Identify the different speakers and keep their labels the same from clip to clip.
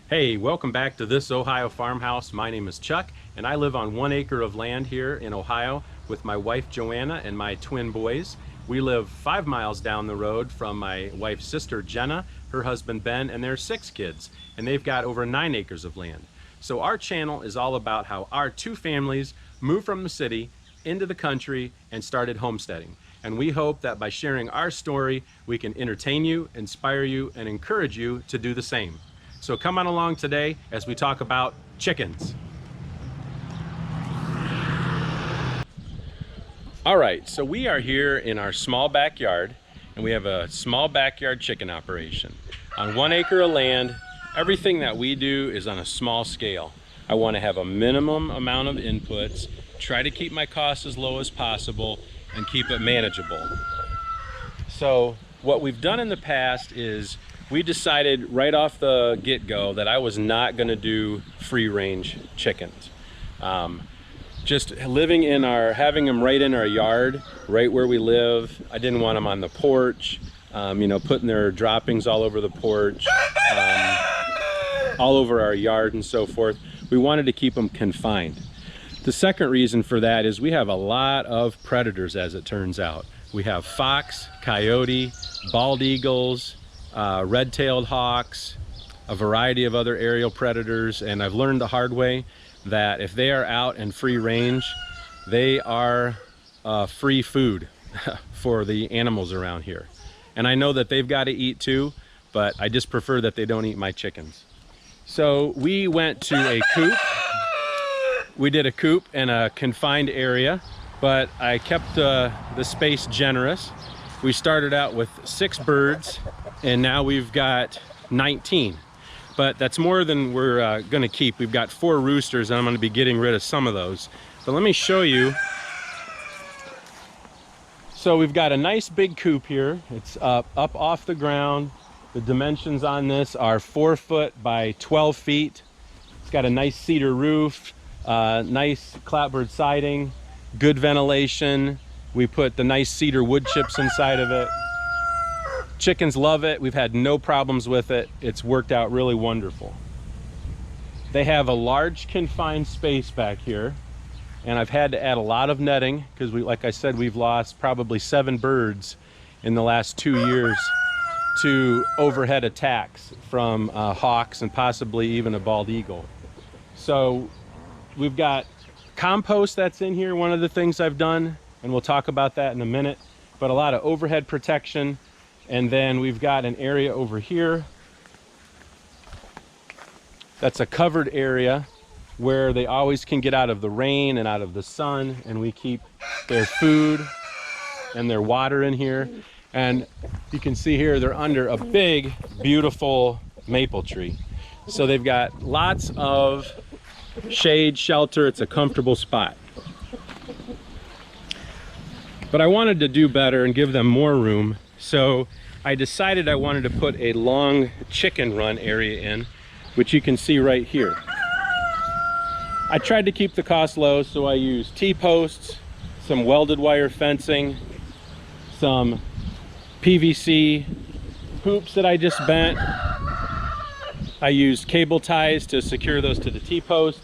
Speaker 1: Hey, welcome back to this Ohio farmhouse. My name is Chuck, and I live on 1 acre of land here in Ohio with my wife Joanna and my twin boys. We live 5 miles down the road from my wife's sister Jenna, her husband Ben, and their 6 kids, and they've got over 9 acres of land. So our channel is all about how our 2 families moved from the city into the country and started homesteading. And we hope that by sharing our story, we can entertain you, inspire you, and encourage you to do the same. So come on along today as we talk about chickens. All right, so we are here in our small backyard, and we have a small backyard chicken operation. On 1 acre of land, everything that we do is on a small scale. I want to have a minimum amount of inputs, try to keep my costs as low as possible, and keep it manageable. So what we've done in the past is we decided right off the get-go that I was not going to do free-range chickens. Just living in having them right in our yard, right where we live. I didn't want them on the porch, putting their droppings all over the porch, all over our yard and so forth. We wanted to keep them confined. The second reason for that is we have a lot of predators, as it turns out. We have fox, coyote, bald eagles, red-tailed hawks, a variety of other aerial predators, and I've learned the hard way that if they are out and free range, they are free food for the animals around here. And I know that they've got to eat too, but I just prefer that they don't eat my chickens. So we went to a coop. We did a coop in a confined area, but I kept the space generous. We started out with 6 birds, and now we've got 19. But that's more than we're going to keep. We've got 4 roosters, and I'm going to be getting rid of some of those. But let me show you. So we've got a nice big coop here. It's up off the ground. The dimensions on this are 4 foot by 12 feet. It's got a nice cedar roof, nice clapboard siding, good ventilation. We put the nice cedar wood chips inside of it. Chickens love it. We've had no problems with it. It's worked out really wonderful. They have a large confined space back here, and I've had to add a lot of netting because like I said, we've lost probably 7 birds in the last 2 years to overhead attacks from hawks and possibly even a bald eagle. So we've got compost that's in here, one of the things I've done, and we'll talk about that in a minute, but a lot of overhead protection. And then we've got an area over here that's a covered area where they always can get out of the rain and out of the sun, and we keep their food and their water in here. And you can see here they're under a big, beautiful maple tree. So they've got lots of shade, shelter. It's a comfortable spot. But I wanted to do better and give them more room, so I decided I wanted to put a long chicken run area in, which you can see right here. I tried to keep the cost low, so I used T-posts, some welded wire fencing, some PVC hoops that I just bent. I used cable ties to secure those to the T-posts,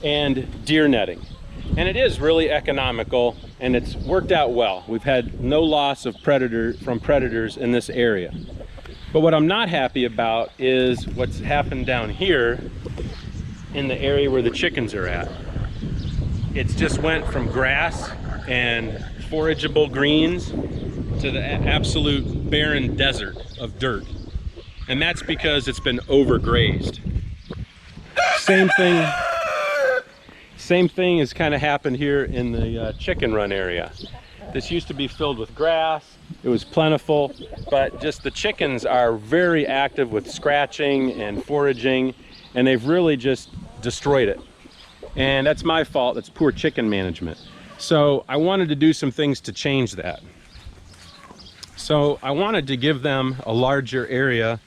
Speaker 1: and deer netting. And it is really economical, and it's worked out well. We've had no loss of predators in this area. But what I'm not happy about is what's happened down here in the area where the chickens are at. It's just went from grass and forageable greens to the absolute barren desert of dirt. And that's because it's been overgrazed. Same thing has kind of happened here in the chicken run area. This used to be filled with grass. It was plentiful, but just the chickens are very active with scratching and foraging, and they've really just destroyed it. And that's my fault. That's poor chicken management. So I wanted to do some things to change that. So I wanted to give them a larger area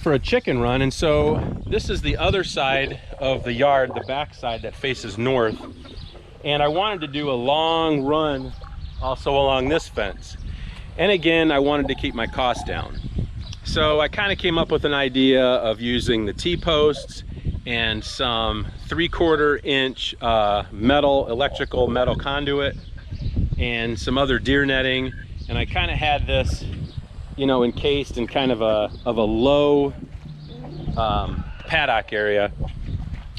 Speaker 1: for a chicken run, and so this is the other side of the yard, the back side that faces north, and I wanted to do a long run also along this fence. And again, I wanted to keep my costs down. So I kind of came up with an idea of using the T-posts and some 3/4 inch electrical metal conduit and some other deer netting. And I kind of had this, you know, encased in kind of a low paddock area.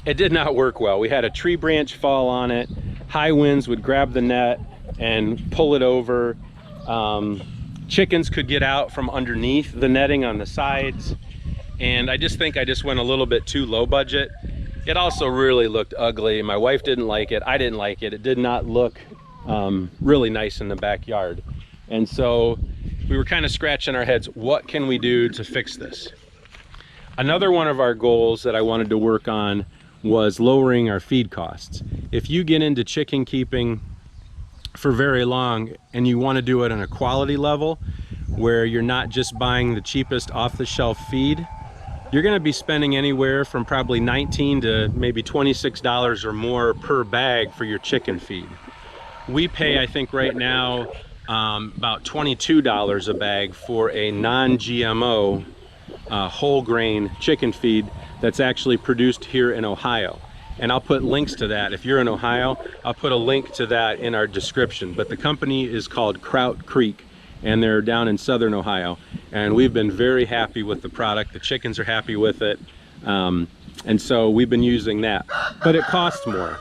Speaker 1: It did not work well. We had a tree branch fall on it. High winds would grab the net and pull it over. Chickens could get out from underneath the netting on the sides. And I just think I just went a little bit too low budget. It also really looked ugly. My wife didn't like it. I didn't like it. It did not look really nice in the backyard. And so we were kind of scratching our heads. What can we do to fix this? Another one of our goals that I wanted to work on was lowering our feed costs. If you get into chicken keeping for very long and you want to do it on a quality level where you're not just buying the cheapest off-the-shelf feed, you're going to be spending anywhere from probably $19 to maybe $26 or more per bag for your chicken feed. We pay, I think right now, about $22 a bag for a non-GMO whole grain chicken feed that's actually produced here in Ohio. And I'll put links to that. If you're in Ohio, I'll put a link to that in our description. But the company is called Kraut Creek, and they're down in southern Ohio. And we've been very happy with the product. The chickens are happy with it. And so we've been using that. But it costs more.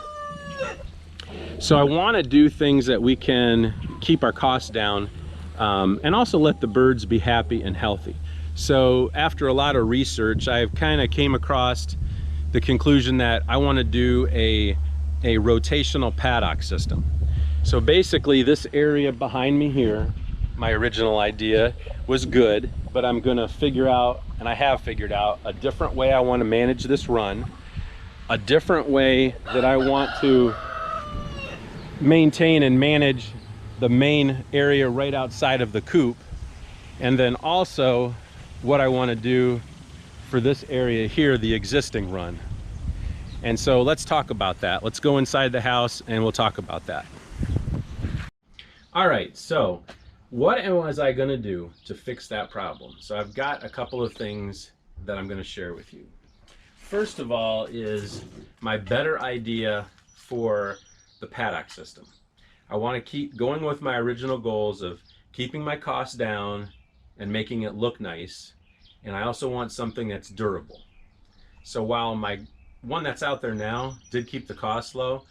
Speaker 1: So I want to do things that we can keep our costs down and also let the birds be happy and healthy. So after a lot of research, I've kind of came across the conclusion that I want to do a rotational paddock system. So basically this area behind me here, my original idea was good, but I'm going to figure out, and I have figured out, a different way I want to manage this run, a different way that I want to maintain and manage the main area right outside of the coop, and then also what I want to do for this area here, the existing run. And so let's talk about that. Let's go inside the house and we'll talk about that. All right, so what was I going to do to fix that problem? So I've got a couple of things that I'm going to share with you. First of all is my better idea for the paddock system. I want to keep going with my original goals of keeping my costs down and making it look nice. And I also want something that's durable. So while my one that's out there now did keep the cost low,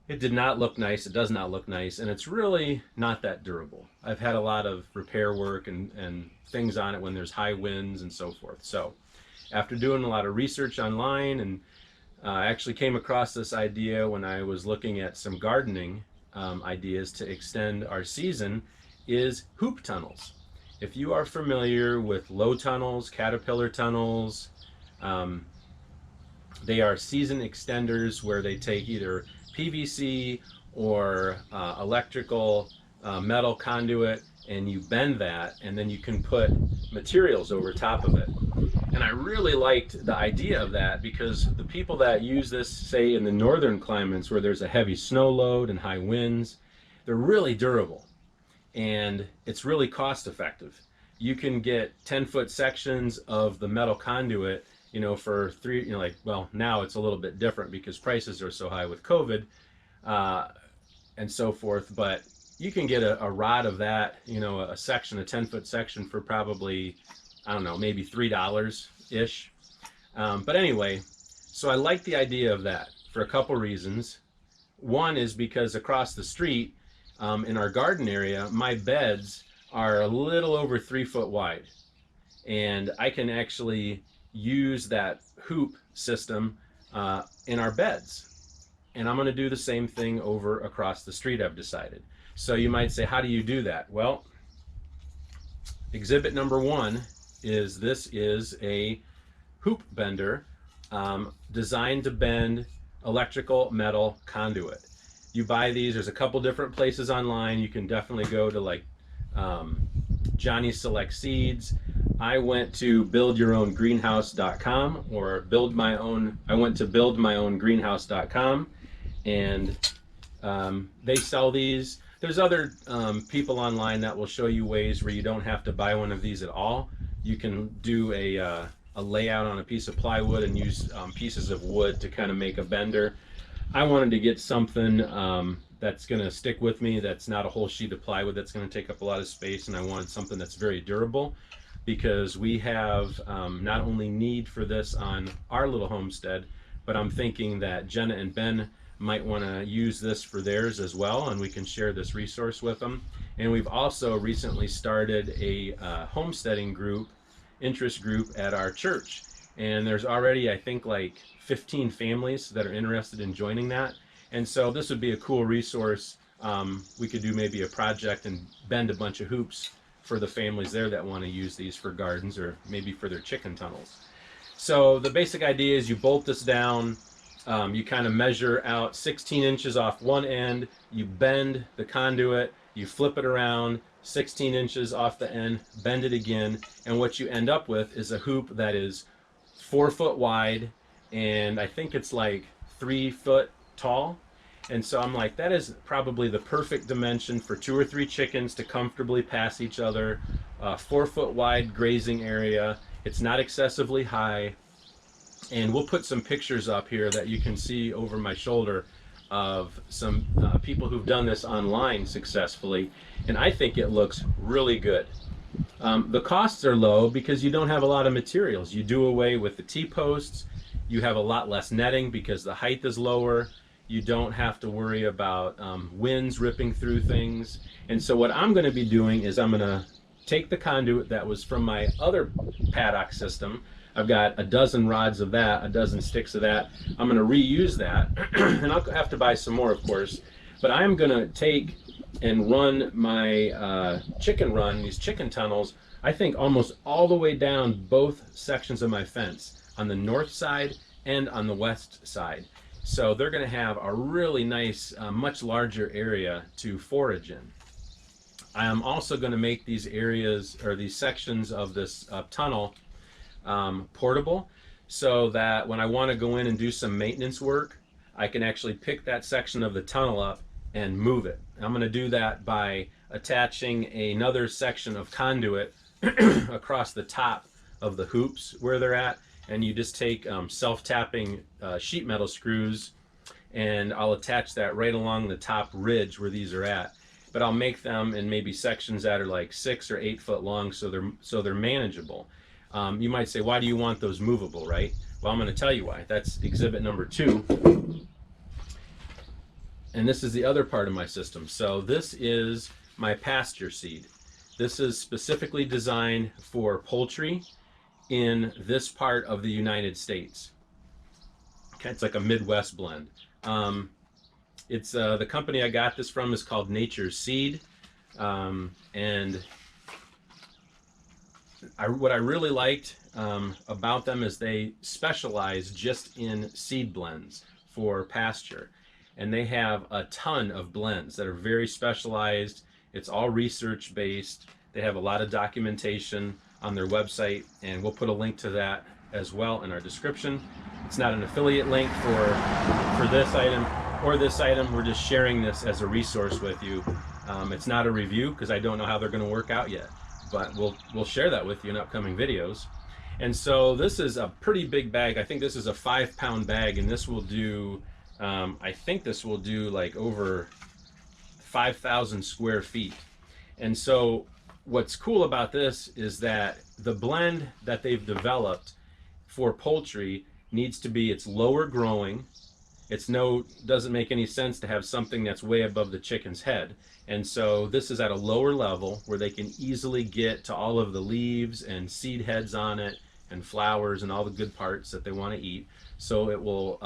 Speaker 1: it did not look nice. It does not look nice. And it's really not that durable. I've had a lot of repair work and things on it when there's high winds and so forth. So after doing a lot of research online, and I actually came across this idea when I was looking at some gardening ideas to extend our season, is hoop tunnels. If you are familiar with low tunnels, caterpillar tunnels, they are season extenders where they take either PVC or electrical metal conduit and you bend that, and then you can put materials over top of it. And I really liked the idea of that because the people that use this, say in the northern climates where there's a heavy snow load and high winds, they're really durable. And it's really cost effective. You can get 10-foot sections of the metal conduit, you know, for well, now it's a little bit different because prices are so high with COVID and so forth, but you can get a rod of that, you know, a section, a 10-foot section for probably, I don't know, maybe $3-ish. But anyway, so I like the idea of that for a couple reasons. One is because across the street, in our garden area, my beds are a little over 3 foot wide, and I can actually use that hoop system in our beds. And I'm going to do the same thing over across the street, I've decided. So you might say, how do you do that? Well, exhibit number 1 is this is a hoop bender designed to bend electrical metal conduit. You buy these, there's a couple different places online. You can definitely go to like Johnny's Select Seeds. I went to buildyourowngreenhouse.com or I went to buildmyowngreenhouse.com, and they sell these. There's other people online that will show you ways where you don't have to buy one of these at all. you can do a layout on a piece of plywood and use pieces of wood to kind of make a bender. I wanted to get something that's going to stick with me, that's not a whole sheet of plywood that's going to take up a lot of space, and I wanted something that's very durable, because we have not only need for this on our little homestead, but I'm thinking that Jenna and Ben might want to use this for theirs as well, and we can share this resource with them. And we've also recently started a homesteading group, interest group at our church, and there's already, I think, like 15 families that are interested in joining that. And so this would be a cool resource. We could do maybe a project and bend a bunch of hoops for the families there that want to use these for gardens or maybe for their chicken tunnels. So the basic idea is you bolt this down, you kind of measure out 16 inches off one end, you bend the conduit, you flip it around 16 inches off the end, bend it again, and what you end up with is a hoop that is 4 foot wide, and I think it's like 3 foot tall. And so I'm like, that is probably the perfect dimension for 2 or 3 chickens to comfortably pass each other. 4 foot wide grazing area. It's not excessively high. And we'll put some pictures up here that you can see over my shoulder of some people who've done this online successfully. And I think it looks really good. The costs are low because you don't have a lot of materials. You do away with the T-posts. You have a lot less netting because the height is lower. You don't have to worry about winds ripping through things. And so what I'm going to be doing is I'm going to take the conduit that was from my other paddock system. I've got a dozen rods of that, a dozen sticks of that. I'm going to reuse that, and I'll have to buy some more, of course. But I'm going to take and run my chicken run, these chicken tunnels, I think almost all the way down both sections of my fence, on the north side and on the west side. So they're going to have a really nice, much larger area to forage in. I'm also going to make these areas, or these sections of this tunnel, portable, so that when I want to go in and do some maintenance work, I can actually pick that section of the tunnel up and move it. I'm going to do that by attaching another section of conduit across the top of the hoops where they're at, and you just take self-tapping sheet metal screws, and I'll attach that right along the top ridge where these are at. But I'll make them in maybe sections that are like 6 or 8 foot long, so they're manageable. You might say, why do you want those movable, right? Well, I'm going to tell you why. That's exhibit number 2. And this is the other part of my system. So this is my Pasture Seed. This is specifically designed for poultry in this part of the United States. Okay, it's like a Midwest blend. It's the company I got this from is called Nature's Seed, and what I really liked about them is they specialize just in seed blends for pasture, and they have a ton of blends that are very specialized. It's all research based. They have a lot of documentation on their website, and we'll put a link to that as well in our description. It's not an affiliate link for this item or this item. We're just sharing this as a resource with you. It's not a review because I don't know how they're going to work out yet, but we'll share that with you in upcoming videos. And so this is a pretty big bag. I think this is a 5-pound bag, and this will do I think this will do like over 5,000 square feet. And so what's cool about this is that the blend that they've developed for poultry needs to be, it's lower growing. Doesn't make any sense to have something that's way above the chicken's head. And so this is at a lower level where they can easily get to all of the leaves and seed heads on it and flowers and all the good parts that they want to eat. So it will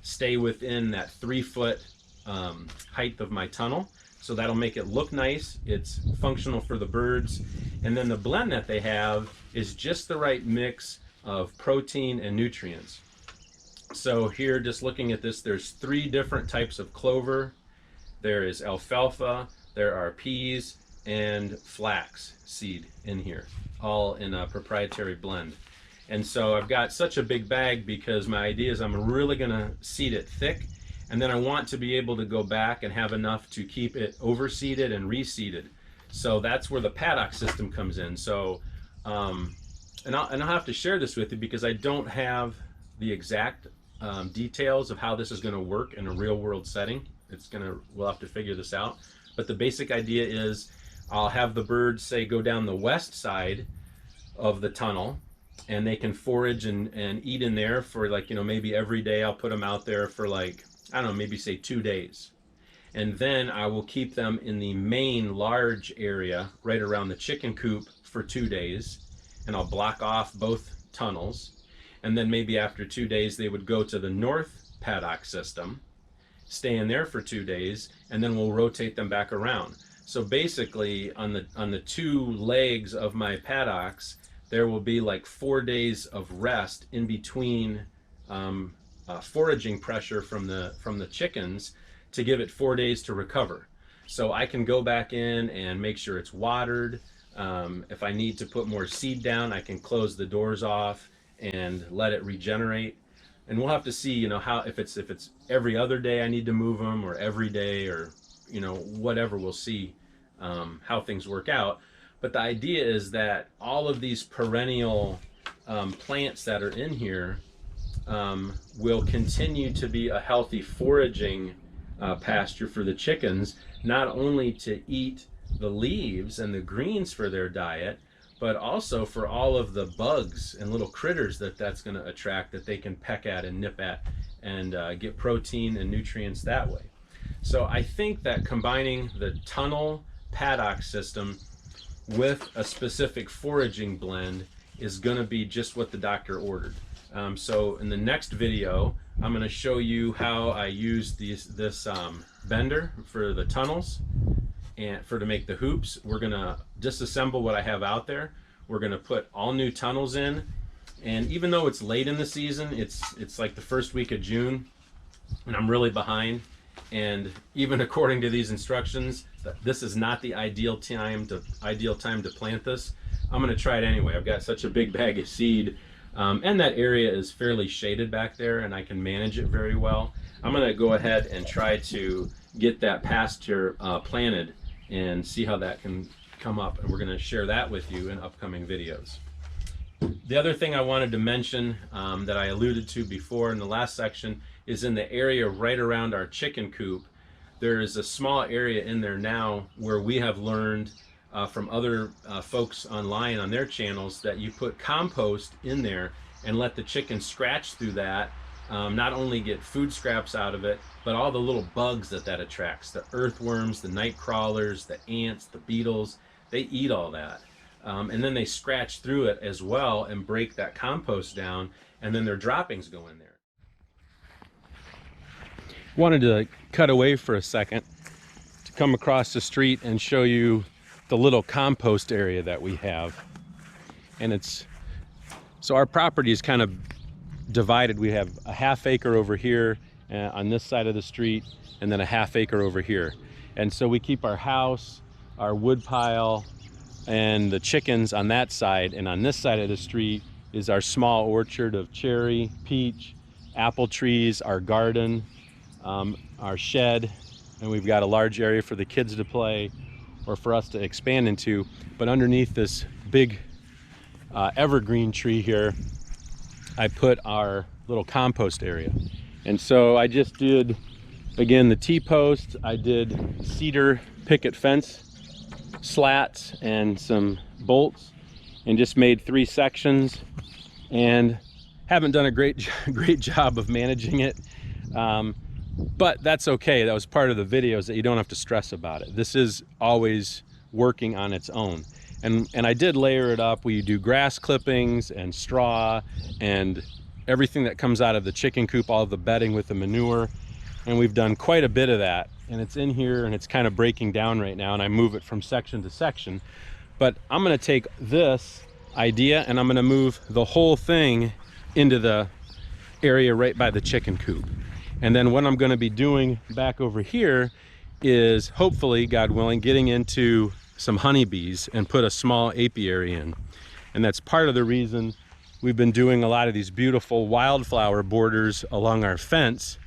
Speaker 1: stay within that 3-foot height of my tunnel. So that'll make it look nice. It's functional for the birds. And then the blend that they have is just the right mix of protein and nutrients. So here, just looking at this, there's 3 different types of clover. There is alfalfa, there are peas, and flax seed in here, all in a proprietary blend. And so I've got such a big bag because my idea is I'm really gonna seed it thick, and then I want to be able to go back and have enough to keep it overseeded and reseeded. So that's where the paddock system comes in. So and I'll have to share this with you because I don't have the exact details of how this is going to work in a real world setting. We'll have to figure this out. But the basic idea is I'll have the birds, say, go down the west side of the tunnel, and they can forage and eat in there for, like, you know, maybe every day I'll put them out there for, like, I don't know, maybe say 2 days. And then I will keep them in the main large area right around the chicken coop for 2 days, and I'll block off both tunnels. And then maybe after 2 days they would go to the north paddock system, stay in there for 2 days, and then we'll rotate them back around. So basically on the 2 legs of my paddocks, there will be like 4 days of rest in between foraging pressure from the chickens to give it 4 days to recover. So I can go back in and make sure it's watered. If I need to put more seed down, I can close the doors off and let it regenerate. And we'll have to see, you know, how if it's every other day I need to move them, or every day, or, you know, whatever. We'll see how things work out. But the idea is that all of these perennial plants that are in here will continue to be a healthy foraging pasture for the chickens, not only to eat the leaves and the greens for their diet, but also for all of the bugs and little critters that's going to attract, that they can peck at and nip at and get protein and nutrients that way. So I think that combining the tunnel paddock system with a specific foraging blend is going to be just what the doctor ordered. So in the next video, I'm going to show you how I use this bender for the tunnels and to make the hoops. We're going to disassemble what I have out there. We're going to put all new tunnels in, and even though it's late in the season, it's like the first week of June, and I'm really behind. And even according to these instructions, this is not the ideal time to plant this. I'm going to try it anyway. I've got such a big bag of seed, and that area is fairly shaded back there, and I can manage it very well. I'm going to go ahead and try to get that pasture planted and see how that can come up, and we're going to share that with you in upcoming videos. The other thing I wanted to mention that I alluded to before in the last section is in the area right around our chicken coop. There is a small area in there now where we have learned from other folks online on their channels that you put compost in there and let the chickens scratch through that, not only get food scraps out of it, but all the little bugs that attracts, the earthworms, the night crawlers, the ants, the beetles. They eat all that. And then they scratch through it as well and break that compost down, and then their droppings go in there. Wanted to cut away for a second to come across the street and show you the little compost area that we have. And so our property is kind of divided. We have a ½ acre over here on this side of the street, and then a ½ acre over here. And so we keep our house, our wood pile, and the chickens on that side, and on this side of the street is our small orchard of cherry, peach, apple trees, our garden, our shed, and we've got a large area for the kids to play or for us to expand into. But underneath this big evergreen tree here, I put our little compost area. And so I just did, again, the T-post. I did cedar picket fence slats and some bolts, and just made 3 sections, and haven't done a great job of managing it, but that's okay. That was part of the videos, that you don't have to stress about it. This is always working on its own. And I did layer it up. We do grass clippings and straw and everything that comes out of the chicken coop, all of the bedding with the manure, and we've done quite a bit of that. And it's in here, and it's kind of breaking down right now, and I move it from section to section. But I'm going to take this idea and I'm going to move the whole thing into the area right by the chicken coop. And then what I'm going to be doing back over here is, hopefully, God willing, getting into some honeybees and put a small apiary in. And that's part of the reason we've been doing a lot of these beautiful wildflower borders along our fence,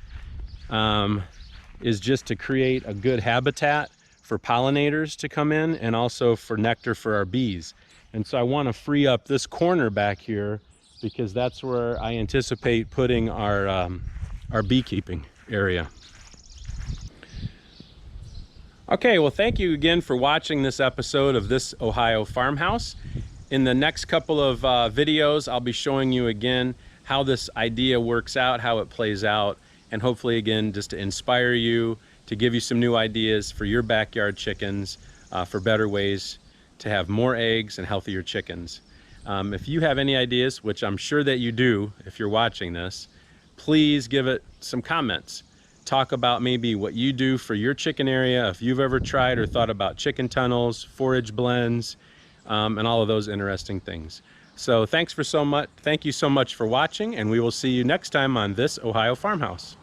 Speaker 1: is just to create a good habitat for pollinators to come in, and also for nectar for our bees. And so I want to free up this corner back here because that's where I anticipate putting our beekeeping area. Okay, well, thank you again for watching this episode of This Ohio Farmhouse. In the next couple of videos, I'll be showing you again how this idea works out, how it plays out, and hopefully again, just to inspire you, to give you some new ideas for your backyard chickens, for better ways to have more eggs and healthier chickens. If you have any ideas, which I'm sure that you do if you're watching this, please give it some comments. Talk about maybe what you do for your chicken area, if you've ever tried or thought about chicken tunnels, forage blends, and all of those interesting things. So thank you so much for watching, and we will see you next time on This Ohio Farmhouse.